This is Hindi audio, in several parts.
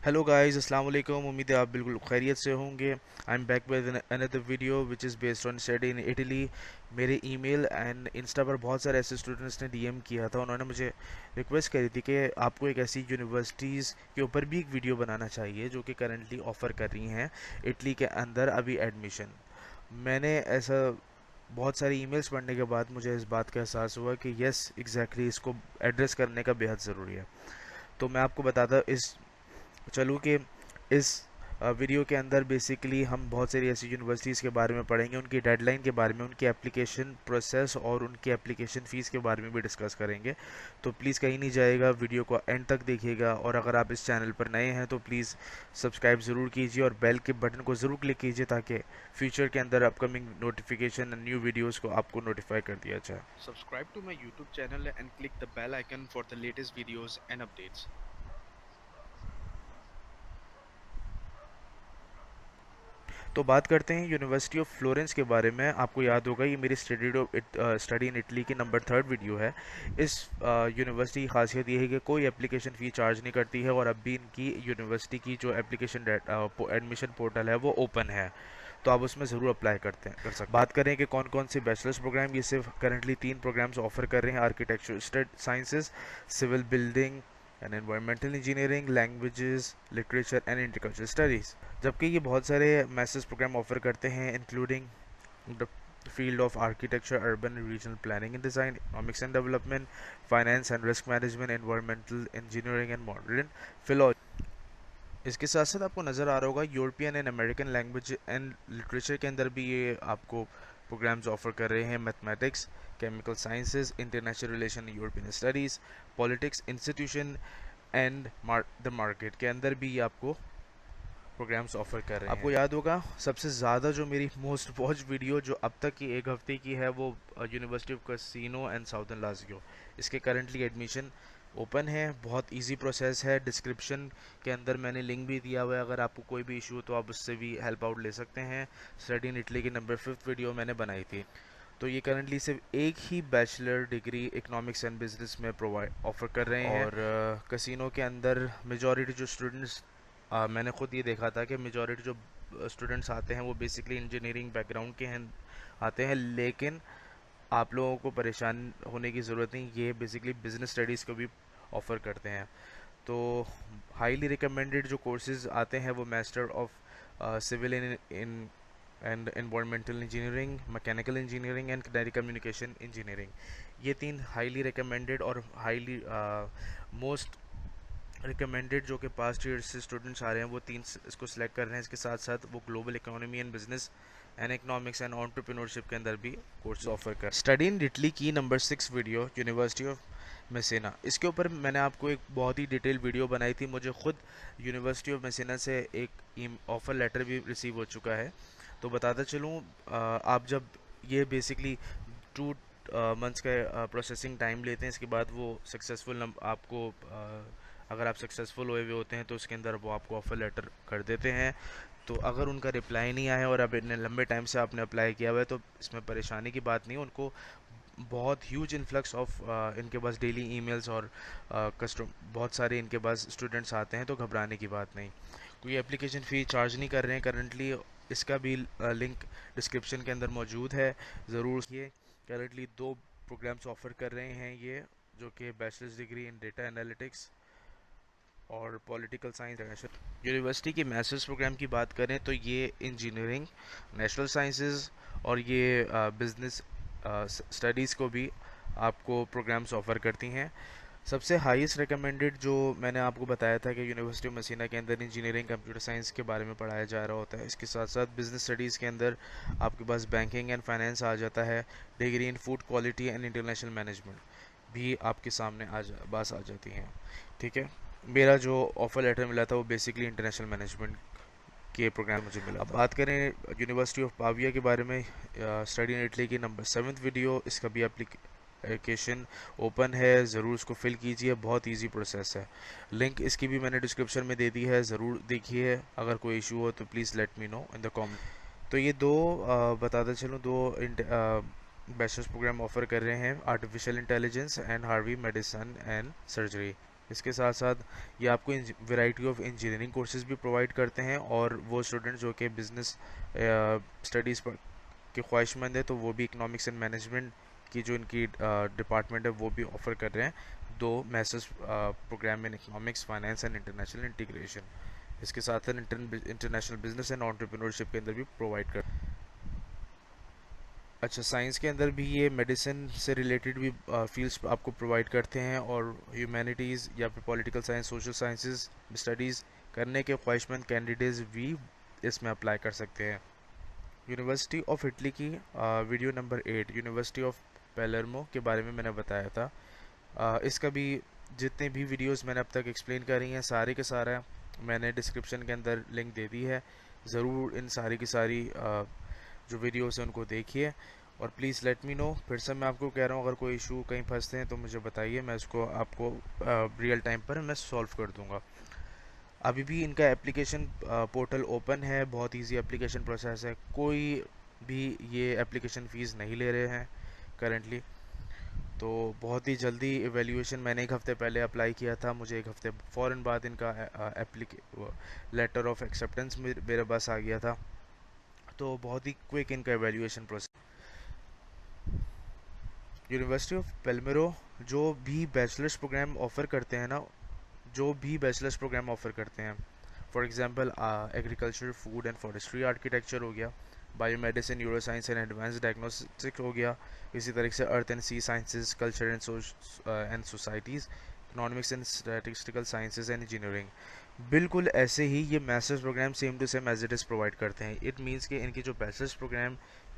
हेलो गाइस, अस्सलाम वालेकुम। उम्मीद है आप बिल्कुल खैरियत से होंगे। I am back with another video which is based on study in Italy. मेरे ईमेल एंड इंस्टा पर बहुत सारे ऐसे स्टूडेंट्स ने डीएम किया था। उन्होंने मुझे रिक्वेस्ट करी थी कि आपको एक ऐसी यूनिवर्सिटीज़ के ऊपर भी एक वीडियो बनाना चाहिए जो कि करंटली ऑफ़र कर रही हैं इटली के अंदर अभी एडमिशन। मैंने ऐसा बहुत सारी ईमेल्स पढ़ने के बाद मुझे इस बात का एहसास हुआ कि यस एग्जैक्टली इसको एड्रेस करने का बेहद ज़रूरी है। तो मैं आपको बताता इस चलूँ कि इस वीडियो के अंदर बेसिकली हम बहुत सारी ऐसी यूनिवर्सिटीज़ के बारे में पढ़ेंगे, उनकी डेडलाइन के बारे में, उनकी एप्लीकेशन प्रोसेस और उनकी एप्लीकेशन फ़ीस के बारे में भी डिस्कस करेंगे। तो प्लीज़ कहीं नहीं जाएगा, वीडियो को एंड तक देखिएगा। और अगर आप इस चैनल पर नए हैं तो प्लीज़ सब्सक्राइब ज़रूर कीजिए और बेल के बटन को ज़रूर क्लिक कीजिए ताकि फ्यूचर के अंदर अपकमिंग नोटिफिकेशन न्यू वीडियोज़ को आपको नोटिफाई कर दिया जाए। Subscribe to my YouTube channel and click the bell icon for the latest videos and updates. तो बात करते हैं यूनिवर्सिटी ऑफ फ्लोरेंस के बारे में। आपको याद होगा ये मेरी स्टडी इन इटली की नंबर 3 वीडियो है। इस यूनिवर्सिटी की खासियत ये है कि कोई एप्लीकेशन फ़ी चार्ज नहीं करती है और अभी इनकी यूनिवर्सिटी की जो एप्लीकेशन एडमिशन पोर्टल है वो ओपन है। तो आप उसमें ज़रूर अप्लाई कर सकते हैं। बात करें कि कौन कौन से बैचलर्स प्रोग्राम, ये सिर्फ करंटली 3 प्रोग्राम्स ऑफर कर रहे हैं: architecture sciences, civil building and environmental engineering, languages, literature and intercultural studies. जबकि ये बहुत सारे मैसेज प्रोग्राम ऑफर करते हैं including the field of architecture, urban regional planning and design, economics and development, finance and risk management, environmental engineering and modern philosophy. इसके साथ साथ आपको नज़र आ रहा होगा European and American language and literature के अंदर भी ये आपको प्रोग्राम्स ऑफर कर रहे हैं। Mathematics, chemical sciences, international relation, European studies, politics, institution and the market के अंदर भी ये आपको प्रोग्राम्स ऑफर कर रहे हैं। आपको याद होगा सबसे ज़्यादा जो मेरी मोस्ट वॉच वीडियो जो अब तक की एक हफ्ते की है वो university of casino and southern Lazio. इसके करंटली एडमिशन ओपन है। बहुत इजी प्रोसेस है। डिस्क्रिप्शन के अंदर मैंने लिंक भी दिया हुआ है, अगर आपको कोई भी इशू हो तो आप उससे भी हेल्प आउट ले सकते हैं। स्टडी इन इटली की नंबर 5 वीडियो मैंने बनाई थी। तो ये करंटली सिर्फ एक ही bachelor degree economics and business में प्रोवाइड ऑफर कर रहे हैं। और कसिनो के अंदर मेजॉरिटी जो स्टूडेंट्स, मैंने खुद ये देखा था कि मेजॉरिटी जो स्टूडेंट्स आते हैं वो बेसिकली इंजीनियरिंग बैकग्राउंड के हैं आते हैं। लेकिन आप लोगों को परेशान होने की ज़रूरत नहीं, ये बेसिकली बिजनेस स्टडीज़ को भी ऑफ़र करते हैं। तो हाईली रिकमेंडेड जो कोर्सेज आते हैं वो master of civil in and environmental engineering, mechanical engineering and telecommunication engineering. ये 3 हाईली रिकमेंडेड और हाईली मोस्ट रिकमेंडेड जो कि पास्ट ईयर से स्टूडेंट्स आ रहे हैं वो 3 इसको सिलेक्ट कर रहे हैं। इसके साथ साथ वो global economy and business and economics and entrepreneurship के अंदर भी कोर्स ऑफर कर। स्टडी इन इटली की नंबर 6 वीडियो, यूनिवर्सिटी ऑफ मेसेना। इसके ऊपर मैंने आपको एक बहुत ही डिटेल वीडियो बनाई थी। मुझे खुद यूनिवर्सिटी ऑफ मेसेना से एक ऑफ़र लेटर भी रिसीव हो चुका है। तो बताता चलूँ, आप जब ये बेसिकली 2 मंथ्स का प्रोसेसिंग टाइम लेते हैं, इसके बाद वो सक्सेसफुल आपको अगर आप सक्सेसफुल हुए हुए होते हैं तो उसके अंदर वो आपको ऑफ़र लेटर कर देते हैं। तो अगर उनका रिप्लाई नहीं आया और अब इतने लंबे टाइम से आपने अप्लाई किया हुआ है तो इसमें परेशानी की बात नहीं है। उनको बहुत ह्यूज इन्फ्लक्स ऑफ इनके पास डेली ईमेल्स और कस्टम बहुत सारे इनके पास स्टूडेंट्स आते हैं, तो घबराने की बात नहीं। कोई एप्लीकेशन फ़ी चार्ज नहीं कर रहे हैं करंटली। इसका भी लिंक डिस्क्रिप्शन के अंदर मौजूद है, ज़रूर। ये करंटली 2 प्रोग्राम्स ऑफ़र कर रहे हैं ये, जो कि bachelors degree in data analytics और पॉलिटिकल साइंस। यूनिवर्सिटी के मास्टर्स प्रोग्राम की बात करें तो ये इंजीनियरिंग, नेशनल साइंसेज और ये बिजनेस स्टडीज़ को भी आपको प्रोग्राम्स ऑफ़र करती हैं। सबसे हाईएस्ट रिकमेंडेड जो मैंने आपको बताया था कि यूनिवर्सिटी ऑफ मसीना के अंदर इंजीनियरिंग कंप्यूटर साइंस के बारे में पढ़ाया जा रहा होता है। इसके साथ साथ बिजनेस स्टडीज़ के अंदर आपके पास बैंकिंग एंड फाइनेंस आ जाता है। Degree in food quality and international management भी आपके सामने आ जाती हैं। ठीक है। मेरा जो ऑफ़र लेटर मिला था वो बेसिकली इंटरनेशनल मैनेजमेंट के प्रोग्राम मुझे मिला। अब बात करें यूनिवर्सिटी ऑफ पाविया के बारे में, स्टडी इन इटली की नंबर 7 वीडियो। इसका भी एप्लीकेशन ओपन है, ज़रूर उसको फिल कीजिए, बहुत इजी प्रोसेस है। लिंक इसकी भी मैंने डिस्क्रिप्शन में दे दी है, ज़रूर देखिए। अगर कोई इशू हो तो please let me know in the comment. तो ये बताता चलूँ, 2 बैचलर्स प्रोग्राम ऑफर कर रहे हैं: artificial intelligence and Harvey medicine and surgery. इसके साथ साथ ये आपको वैरायटी ऑफ इंजीनियरिंग कोर्सेज भी प्रोवाइड करते हैं, और वो स्टूडेंट जो कि बिजनेस स्टडीज़ के ख्वाहिशमंद है तो वो भी इकोनॉमिक्स एंड मैनेजमेंट की जो इनकी डिपार्टमेंट है वो भी ऑफर कर रहे हैं 2 masters programme in economics, finance and international integration. इसके साथ साथ इंटरनेशनल बिजनेस एंड एंटरप्रेन्योरशिप के अंदर भी प्रोवाइड कर। अच्छा, साइंस के अंदर भी ये मेडिसिन से रिलेटेड भी फील्ड्स आपको प्रोवाइड करते हैं, और ह्यूमैनिटीज़ या फिर political science, social sciences studies करने के ख्वाहिशमंद कैंडिडेट्स भी इसमें अप्लाई कर सकते हैं। यूनिवर्सिटी ऑफ इटली की वीडियो नंबर 8 यूनिवर्सिटी ऑफ पैलर्मो के बारे में मैंने बताया था। इसका भी जितने भी वीडियोस मैंने अब तक एक्सप्लेन करी हैं सारे के सारा मैंने डिस्क्रिप्शन के अंदर लिंक दे दी है। ज़रूर इन सारी की सारी जो वीडियोस हैं उनको देखिए, और प्लीज़ लेट मी नो। फिर से मैं आपको कह रहा हूँ, अगर कोई इशू कहीं फंसते हैं तो मुझे बताइए, मैं इसको आपको रियल टाइम पर मैं सॉल्व कर दूँगा। अभी भी इनका एप्लीकेशन पोर्टल ओपन है, बहुत इजी एप्लीकेशन प्रोसेस है, कोई भी ये एप्लीकेशन फ़ीस नहीं ले रहे हैं करेंटली। तो बहुत ही जल्दी एवेल्यूएशन मैंने 1 हफ़्ते पहले अप्लाई किया था, मुझे 1 हफ़्ते फ़ौरन बाद इनका एप्लीके लेटर ऑफ एक्सेप्टेंस मेरे पास आ गया था। तो बहुत ही क्विक इनका एवेल्यूएशन प्रोसेस। यूनिवर्सिटी ऑफ पेलमेरो जो भी बैचलर्स प्रोग्राम ऑफ़र करते हैं ना, जो भी बैचलर्स प्रोग्राम ऑफ़र करते हैं, for example agriculture, food and forestry, architecture हो गया, biomedicine, neuroscience and advance diagnostic हो गया, इसी तरीके से earth and sea sciences, culture and societies, economics and statistical sciences and engineering, बिल्कुल ऐसे ही ये masters programme same to same as it is provide करते हैं। इट मीन्स कि इनकी जो बैचलर्स प्रोग्राम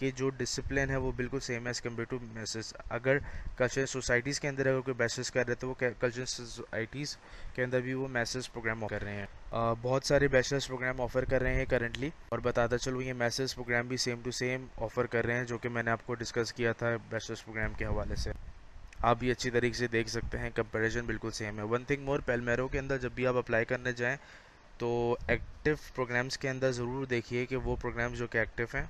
के जो डिसिप्लिन है वो बिल्कुल सेम है एज़ कम्पेयर टू मास्टर्स। अगर कल्चरल सोसाइटीज़ के अंदर अगर कोई बैचलर्स कर रहे हैं तो वो कल्चरल सोसाइटीज़ के अंदर भी वो मास्टर्स प्रोग्राम कर रहे हैं। बहुत सारे बैचलर्स प्रोग्राम ऑफर कर रहे हैं करंटली, और बताता चलूँ ये मास्टर्स प्रोग्राम भी सेम टू सेम ऑफर कर रहे हैं जो कि मैंने आपको डिस्कस किया था बैचलर्स प्रोग्राम के हवाले से। आप भी अच्छी तरीके से देख सकते हैं, कंपैरिजन बिल्कुल सेम है। वन थिंग मोर, पेलमेरो के अंदर जब भी आप अप्लाई करने जाएं तो एक्टिव प्रोग्राम्स के अंदर ज़रूर देखिए कि वो प्रोग्राम्स जो कि एक्टिव हैं,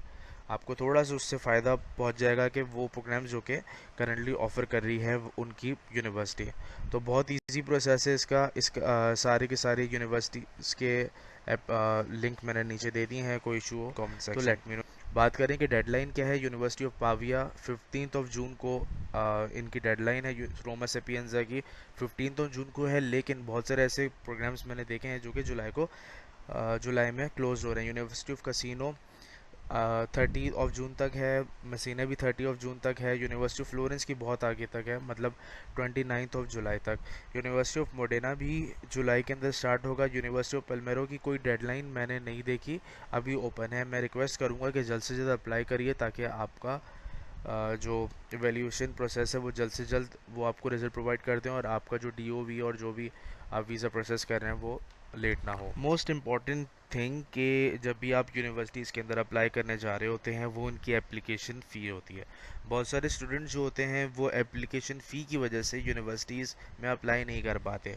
आपको थोड़ा सा उससे फ़ायदा पहुंच जाएगा कि वो प्रोग्राम्स जो कि करंटली ऑफ़र कर रही है उनकी यूनिवर्सिटी। तो बहुत इजी प्रोसेस है इसका सारे के सारे यूनिवर्सिटीज़ के लिंक मैंने नीचे दे दिए हैं, कोई इशू हो कमेंट सेक्शन तो लेट मी नो। बात करें कि डेडलाइन क्या है, यूनिवर्सिटी ऑफ पाविया 15 जून को इनकी डेडलाइन है रोमा सेपियंजा की, 15 जून को है, लेकिन बहुत सारे ऐसे प्रोग्राम्स मैंने देखे हैं जो कि जुलाई में क्लोज हो रहे हैं। यूनिवर्सिटी ऑफ कसिनो 30 जून तक है, मसीना भी 30 जून तक है, यूनिवर्सिटी ऑफ फ्लोरेंस की बहुत आगे तक है, मतलब 29 जुलाई तक। यूनिवर्सिटी ऑफ मोडेना भी जुलाई के अंदर स्टार्ट होगा। यूनिवर्सिटी ऑफ पल्मेरो की कोई डेडलाइन मैंने नहीं देखी, अभी ओपन है। मैं रिक्वेस्ट करूँगा कि जल्द से जल्द अप्लाई करिए ताकि आपका जो इवेल्यूशन प्रोसेस है वो जल्द से जल्द वो आपको रिजल्ट प्रोवाइड कर दें, और आपका जो DOV और जो भी आप वीज़ा प्रोसेस कर रहे हैं वो लेट ना हो। मोस्ट इम्पॉर्टेंट थिंग कि जब भी आप यूनिवर्सिटीज़ के अंदर अप्लाई करने जा रहे होते हैं वो उनकी एप्लीकेशन फ़ी होती है। बहुत सारे स्टूडेंट जो होते हैं वो एप्लीकेशन फ़ी की वजह से यूनिवर्सिटीज़ में अप्लाई नहीं कर पाते।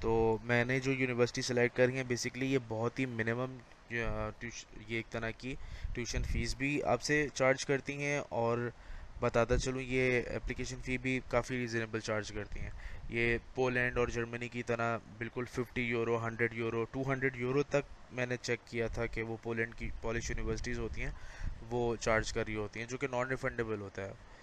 तो मैंने जो यूनिवर्सिटी सेलेक्ट करी है बेसिकली ये बहुत ही मिनिमम ये एक तरह की ट्यूशन फ़ीस भी आपसे चार्ज करती हैं, और बताता चलूँ ये एप्लीकेशन फ़ी भी काफ़ी रीज़नेबल चार्ज करती हैं। ये पोलैंड और जर्मनी की तरह बिल्कुल 50 यूरो, 100 यूरो, 200 यूरो तक मैंने चेक किया था कि वो पोलैंड की पॉलिश यूनिवर्सिटीज़ होती हैं वो चार्ज कर रही होती हैं, जो कि नॉन रिफंडेबल होता है।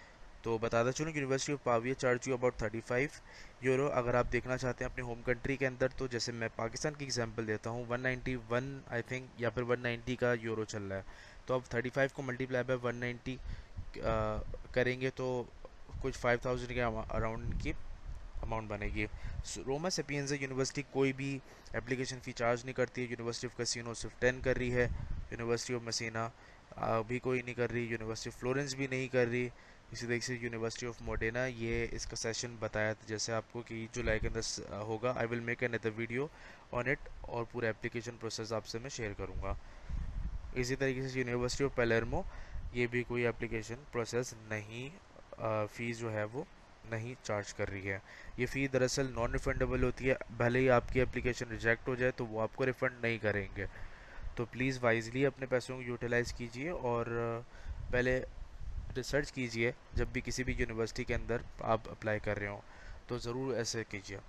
तो बताता चलूँ university of Pavia charge you about 35 euro. अगर आप देखना चाहते हैं अपने होम कंट्री के अंदर, तो जैसे मैं पाकिस्तान की एग्जांपल देता हूँ, 191 आई थिंक या फिर 190 का यूरो चल रहा है। तो अब 35 को मल्टीप्लाई बाय 190 करेंगे तो कुछ 5000 के अराउंड की अमाउंट बनेगी। रोमा सेपियंजा यूनिवर्सिटी कोई भी एप्लीकेशन फ़ी चार्ज नहीं करती है। यूनिवर्सिटी ऑफ कैसीनो सिर्फ 10 कर रही है, यूनिवर्सिटी ऑफ मसीना भी कोई नहीं कर रही, यूनिवर्सिटी ऑफ फ्लोरेंस भी नहीं कर रही। इसी तरीके से यूनिवर्सिटी ऑफ मोडेना, ये इसका सेशन बताया था जैसे आपको कि जुलाई के अंदर होगा। I will make another video on it, और पूरा एप्लीकेशन प्रोसेस आपसे मैं शेयर करूँगा। इसी तरीके से यूनिवर्सिटी ऑफ पैलर्मो, ये भी कोई एप्लीकेशन प्रोसेस नहीं, फ़ीस जो है वो नहीं चार्ज कर रही है। ये फ़ी दरअसल नॉन रिफंडेबल होती है, भले ही आपकी एप्लीकेशन रिजेक्ट हो जाए तो वो आपको रिफ़ंड नहीं करेंगे। तो प्लीज़ वाइजली अपने पैसों को यूटिलाइज़ कीजिए, और पहले रिसर्च कीजिए जब भी किसी भी यूनिवर्सिटी के अंदर आप अप्लाई कर रहे हो, तो ज़रूर ऐसे कीजिए।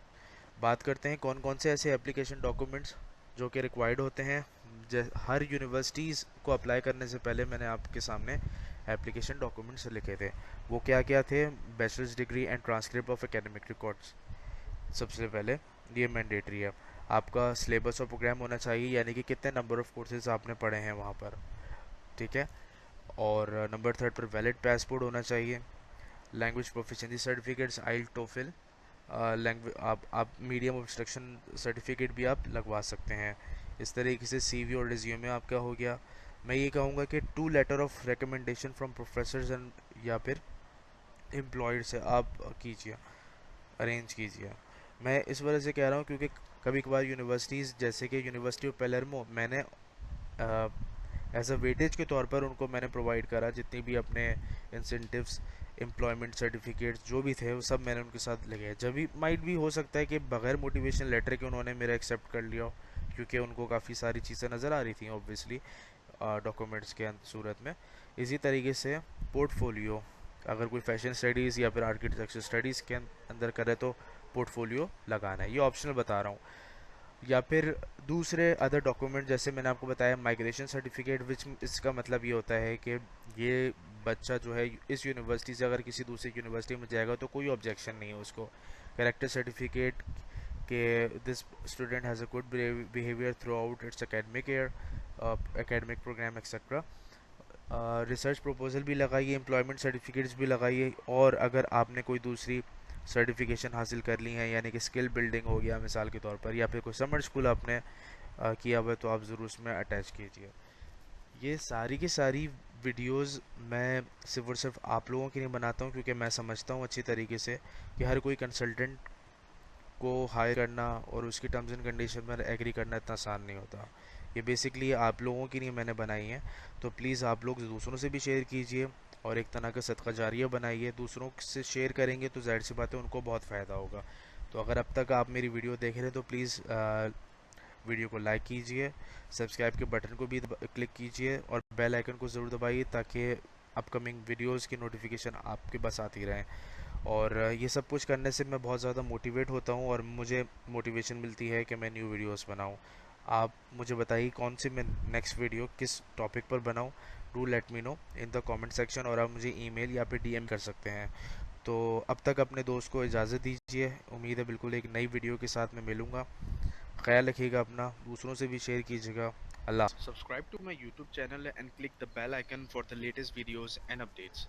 बात करते हैं कौन कौन से ऐसे एप्लीकेशन डॉक्यूमेंट्स जो कि रिक्वायर्ड होते हैं। हर यूनिवर्सिटीज़ को अप्लाई करने से पहले मैंने आपके सामने एप्लीकेशन डॉक्यूमेंट्स लिखे थे। वो क्या क्या थे? Bachelors degree and transcript of academic records सबसे पहले, ये मैंडेटरी है। आपका सिलेबस और प्रोग्राम होना चाहिए, यानी कि कितने नंबर ऑफ़ कोर्सेज आपने पढ़े हैं वहाँ पर, ठीक है। और नंबर थर्ड पर वैलिड पासपोर्ट होना चाहिए। लैंग्वेज प्रोफिशिएंसी सर्टिफिकेट्स, आइल टोफिल। लैंग्वेज आप मीडियम ऑफ इंस्ट्रक्शन सर्टिफिकेट भी आप लगवा सकते हैं। इस तरीके से सीवी और रिज्यूमे आपका हो गया। मैं ये कहूँगा कि 2 letter of recommendation from professors and या फिर एम्प्लॉयड से आप कीजिए, अरेंज कीजिए। मैं इस वजह से कह रहा हूँ क्योंकि कभी कभार यूनिवर्सिटीज़ जैसे कि यूनिवर्सिटी ऑफ पेलर्मो, मैंने एज अ वेटेज के तौर पर उनको मैंने प्रोवाइड करा जितनी भी अपने इंसेंटिव्स, एम्प्लॉयमेंट सर्टिफिकेट्स जो भी थे वो सब मैंने उनके साथ लगे। जब भी माइट भी हो सकता है कि बगैर मोटिवेशन लेटर के उन्होंने मेरा एक्सेप्ट कर लिया हो, क्योंकि उनको काफ़ी सारी चीज़ें नज़र आ रही थी ऑब्वियसली डॉक्यूमेंट्स के सूरत में। इसी तरीके से पोर्टफोलियो, अगर कोई फैशन स्टडीज़ या फिर आर्किटेक्चर स्टडीज़ के अंदर करे तो पोर्टफोलियो लगाना है, ये ऑप्शनल बता रहा हूँ। या फिर दूसरे अदर डॉक्यूमेंट जैसे मैंने आपको बताया माइग्रेशन सर्टिफिकेट, विच इसका मतलब ये होता है कि ये बच्चा जो है इस यूनिवर्सिटी से अगर किसी दूसरी यूनिवर्सिटी में जाएगा तो कोई ऑब्जेक्शन नहीं है उसको। कैरेक्टर सर्टिफिकेट कि this student has a good behaviour throughout its academic year, academic programme etcetera. Research proposal भी लगाइए, एम्प्लॉयमेंट सर्टिफिकेट्स भी लगाइए। और अगर आपने कोई दूसरी सर्टिफिकेशन हासिल कर ली है, यानी कि स्किल बिल्डिंग हो गया मिसाल के तौर पर, या फिर कोई समर स्कूल आपने किया हुआ है, तो आप ज़रूर उसमें अटैच कीजिए। ये सारी की सारी वीडियोस मैं सिर्फ और सिर्फ आप लोगों के लिए बनाता हूँ क्योंकि मैं समझता हूँ अच्छी तरीके से कि हर कोई कंसल्टेंट को हायर करना और उसकी टर्म्स एंड कंडीशन पर एग्री करना इतना आसान नहीं होता। ये बेसिकली आप लोगों के लिए मैंने बनाई है, तो प्लीज़ आप लोग दूसरों से भी शेयर कीजिए और एक तरह का सदका जारिया बनाइए। दूसरों से शेयर करेंगे तो जाहिर सी बात है उनको बहुत फ़ायदा होगा। तो अगर अब तक आप मेरी वीडियो देख रहे हैं तो प्लीज़ वीडियो को लाइक कीजिए, सब्सक्राइब के बटन को भी क्लिक कीजिए और बेल आइकन को ज़रूर दबाइए ताकि अपकमिंग वीडियोस की नोटिफिकेशन आपके पास आती रहें। और ये सब कुछ करने से मैं बहुत ज़्यादा मोटिवेट होता हूँ और मुझे मोटिवेशन मिलती है कि मैं न्यू वीडियोस बनाऊँ। आप मुझे बताइए कौन सी मैं नेक्स्ट वीडियो किस टॉपिक पर बनाऊँ। Do let me know in the comment section, और आप मुझे ईमेल या फिर डीएम कर सकते हैं। तो अब तक अपने दोस्त को इजाज़त दीजिए। उम्मीद है बिल्कुल एक नई वीडियो के साथ मैं मिलूँगा। ख्याल रखिएगा अपना, दूसरों से भी शेयर कीजिएगा। अल्लाह। Subscribe to my YouTube channel and click the bell icon for the latest videos and updates.